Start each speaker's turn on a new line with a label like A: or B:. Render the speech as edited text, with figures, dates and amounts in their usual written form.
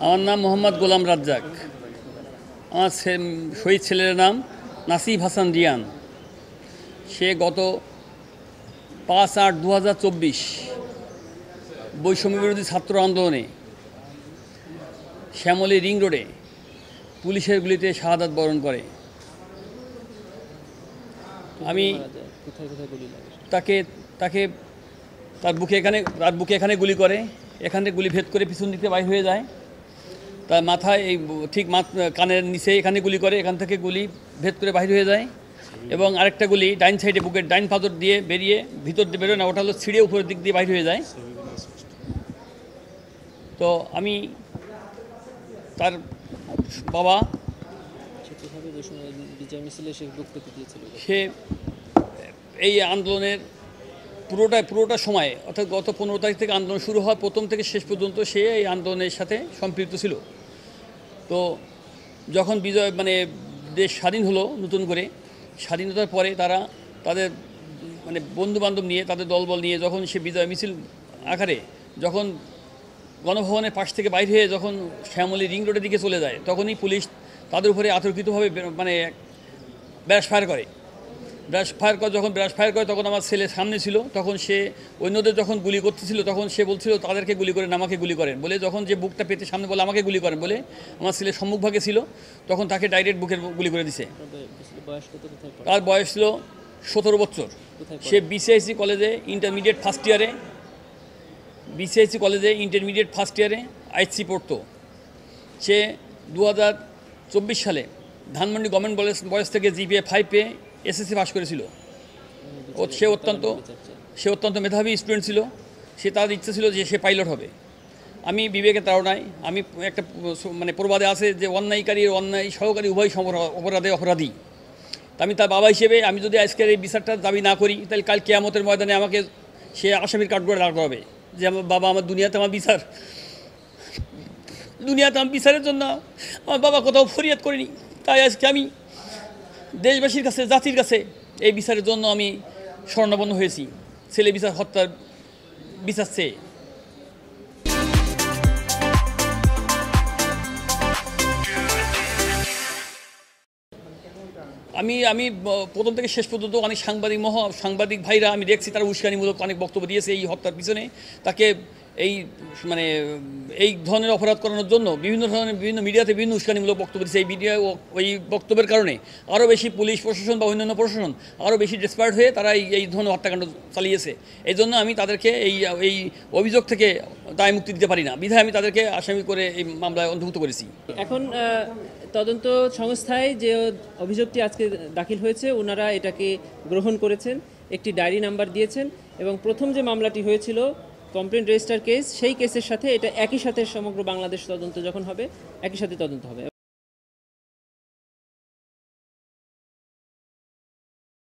A: আমার নাম মোহাম্মদ গোলাম রাজ্জাক। আমার শহীদ ছেলের নাম নাসিব হাসান রিয়ান। সে গত 5/8/2024 বৈষম্য বিরোধী ছাত্র আন্দোলনে শ্যামলী রিং রোডে পুলিশের গুলিতে শাহাদাত বরণ করে। আমি তাকে তাকে তার বুকে এখানে গুলি করে, এখানে গুলি ভেদ করে পিছন দিকে বাইর হয়ে যায়। তার মাথায় এই ঠিক কানের নিচে এখানে গুলি করে, এখান থেকে গুলি ভেদ করে বাইর হয়ে যায়। এবং আরেকটা গুলি ডাইন সাইডে বুকের ডাইন পাথর দিয়ে বেরিয়ে ভিতর দিয়ে বেরোয় না, ওটা হলো ছিঁড়ে উপরের দিক দিয়ে বাইর হয়ে যায়। তো আমি তার বাবা সে এই আন্দোলনের পুরোটা সময়, অর্থাৎ গত 15 তারিখ থেকে আন্দোলন শুরু হওয়ার প্রথম থেকে শেষ পর্যন্ত সে এই আন্দোলনের সাথে সম্পৃক্ত ছিল। তো যখন দেশ স্বাধীন হলো নতুন করে, স্বাধীনতার পরে তারা তাদের বন্ধুবান্ধব নিয়ে, তাদের দলবল নিয়ে যখন সে বিজয় মিছিল আকারে যখন গণভবনের পাশ থেকে বাইরে হয়ে যখন শ্যামলী রিং রোডের দিকে চলে যায়, তখনই পুলিশ তাদের উপরে আতর্কিতভাবে ব্রাশ ফায়ার করে। যখন ব্রাশ ফায়ার করে তখন আমার ছেলে সামনে ছিল, তখন সে অন্যদের যখন গুলি করতেছিল তখন সে বলছিল তাদেরকে গুলি করেন, আমাকে গুলি করেন বলে, যখন যে বুকটা পেতে সামনে বলে আমাকে গুলি করেন বলে আমার ছেলে সম্মুখভাগে ছিল, তখন তাকে ডাইরেক্ট বুকের গুলি করে দিছে। তার বয়স ছিল 17 বছর। সে বিসিআইসি কলেজে ইন্টারমিডিয়েট ফার্স্ট ইয়ারে আইসি পড়তো। সে 2024 সালে ধানমন্ডি গভর্নমেন্ট বয়েজ থেকে জিপিএ 5 পেয়ে এসএসসি পাস করেছিল। সে অত্যন্ত মেধাবী স্টুডেন্ট ছিল। তার ইচ্ছে ছিল যে সে পাইলট হবে। আমি বিবেকের তাড়নায়, আমি একটা প্রবাদে আছে যে অন্যায়কারী অন্যায় সহকারী উভয় অপরাধী। আমি তার বাবা হিসেবে আমি যদি আজকের এই বিচারটা দাবি না করি, তাহলে কাল কিয়ামতের ময়দানে আমাকে সে আসামির কাঠগড়ে দাঁড় করাবে যে আমার বাবা, আমার দুনিয়াতে আমার বিচারের জন্য আমার বাবা কোথাও ফরিয়াদ করিনি। তাই আজকে আমি দেশবাসীর কাছে, জাতির কাছে এই বিচারের জন্য আমি শরণাপন্ন হয়েছি, ছেলে হত্যার বিচার চেয়ে। আমি প্রথম থেকে শেষ পর্যন্ত অনেক সাংবাদিক ভাইরা আমি দেখছি তারা উস্কানিমূলক অনেক বক্তব্য দিয়েছে এই হত্যার পিছনে। তাকে এই ধরনের অপরাধ করানোর জন্য বিভিন্ন মিডিয়াতে বিভিন্ন উস্কানিমূলক বক্তব্য দিয়েছে। ওই বক্তব্যের কারণে আরও বেশি পুলিশ প্রশাসন বা অন্যান্য প্রশাসন আরও বেশি ডেসপায়ার্ড হয়ে তারা এই ধরনের হত্যাকাণ্ড চালিয়েছে। এই জন্য আমি তাদেরকে এই অভিযোগ থেকে দায় মুক্তি দিতে পারি না, বিধায় আমি তাদেরকে আসামি করে এই মামলায় অন্তর্ভুক্ত করেছি।
B: এখন তদন্ত সংস্থায় যে অভিযোগটি আজকে দাখিল হয়েছে, ওনারা এটাকে গ্রহণ করেছেন, একটি ডায়েরি নাম্বার দিয়েছেন এবং প্রথম যে মামলাটি হয়েছিল কমপ্লেন্ট রেজিস্টার কেস, সেই কেসের সাথে এটা একই সাথে সমগ্র বাংলাদেশ তদন্ত যখন হবে একই সাথে তদন্ত হবে।